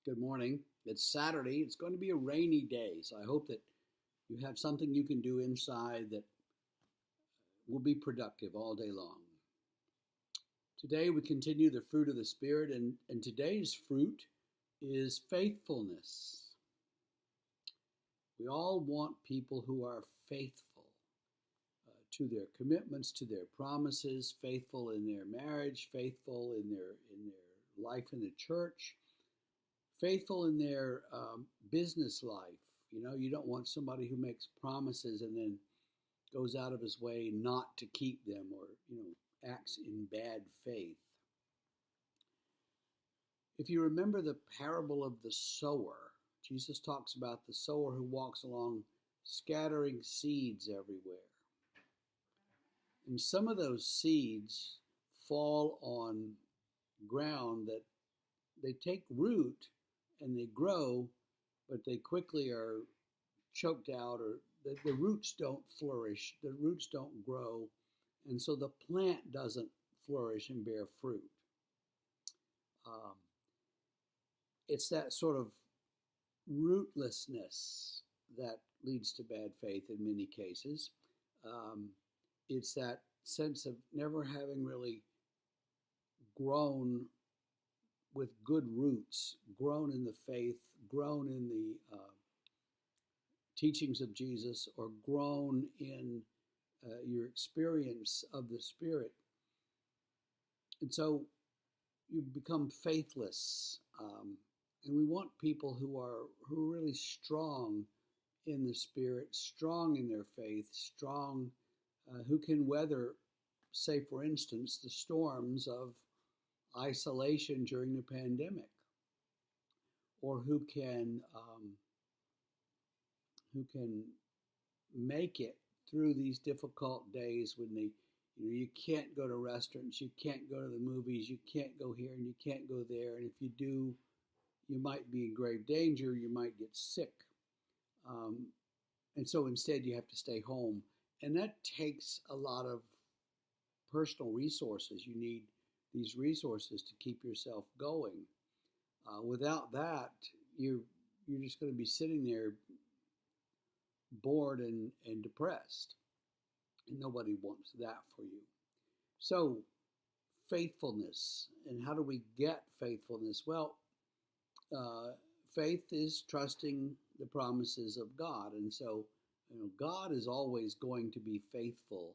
Good morning. It's Saturday. It's going to be a rainy day, so I hope that you have something you can do inside that will be productive all day long. Today we continue the fruit of the Spirit, and today's fruit is faithfulness. We all want people who are faithful to their commitments, to their promises, faithful in their marriage, faithful in their life in the church, faithful in their business life. You don't want somebody who makes promises and then goes out of his way not to keep them, or acts in bad faith. If you remember the parable of the sower, Jesus talks about the sower who walks along scattering seeds everywhere. And some of those seeds fall on ground that they take root and they grow, but they quickly are choked out, or the roots don't flourish, the roots don't grow, and so the plant doesn't flourish and bear fruit. It's that sort of rootlessness that leads to bad faith in many cases. It's that sense of never having really grown with good roots, grown in the faith, grown in the teachings of Jesus, or grown in your experience of the Spirit. And so you become faithless. And we want people who are really strong in the Spirit, strong in their faith, strong, who can weather, say, for instance, the storms of isolation during the pandemic, or who can make it through these difficult days when you can't go to restaurants, you can't go to the movies, you can't go here and you can't go there, and if you do, you might be in grave danger, you might get sick, and so instead you have to stay home, and that takes a lot of personal resources. You need these resources to keep yourself going. Without that, you're just going to be sitting there bored and depressed, and nobody wants that for you. So, faithfulness. And how do we get faithfulness? Well, faith is trusting the promises of God, and so God is always going to be faithful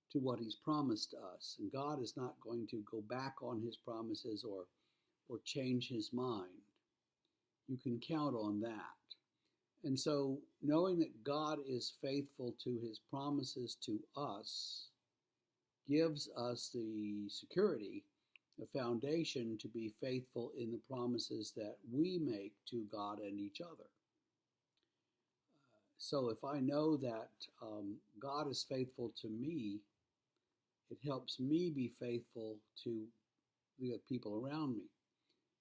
to what He's promised us, and God is not going to go back on His promises or change His mind. You can count on that. And so knowing that God is faithful to His promises to us gives us the security, the foundation to be faithful in the promises that we make to God and each other. So if I know that God is faithful to me, it helps me be faithful to the people around me.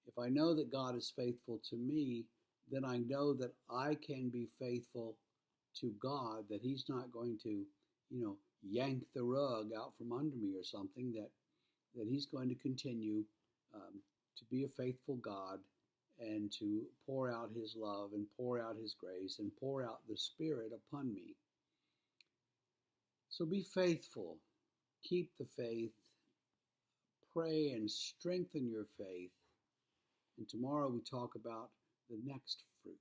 If I know that God is faithful to me, then I know that I can be faithful to God, that He's not going to, yank the rug out from under me or something, that He's going to continue to be a faithful God and to pour out His love and pour out His grace and pour out the Spirit upon me. So be faithful. Keep the faith. Pray and strengthen your faith. And tomorrow we talk about the next fruit.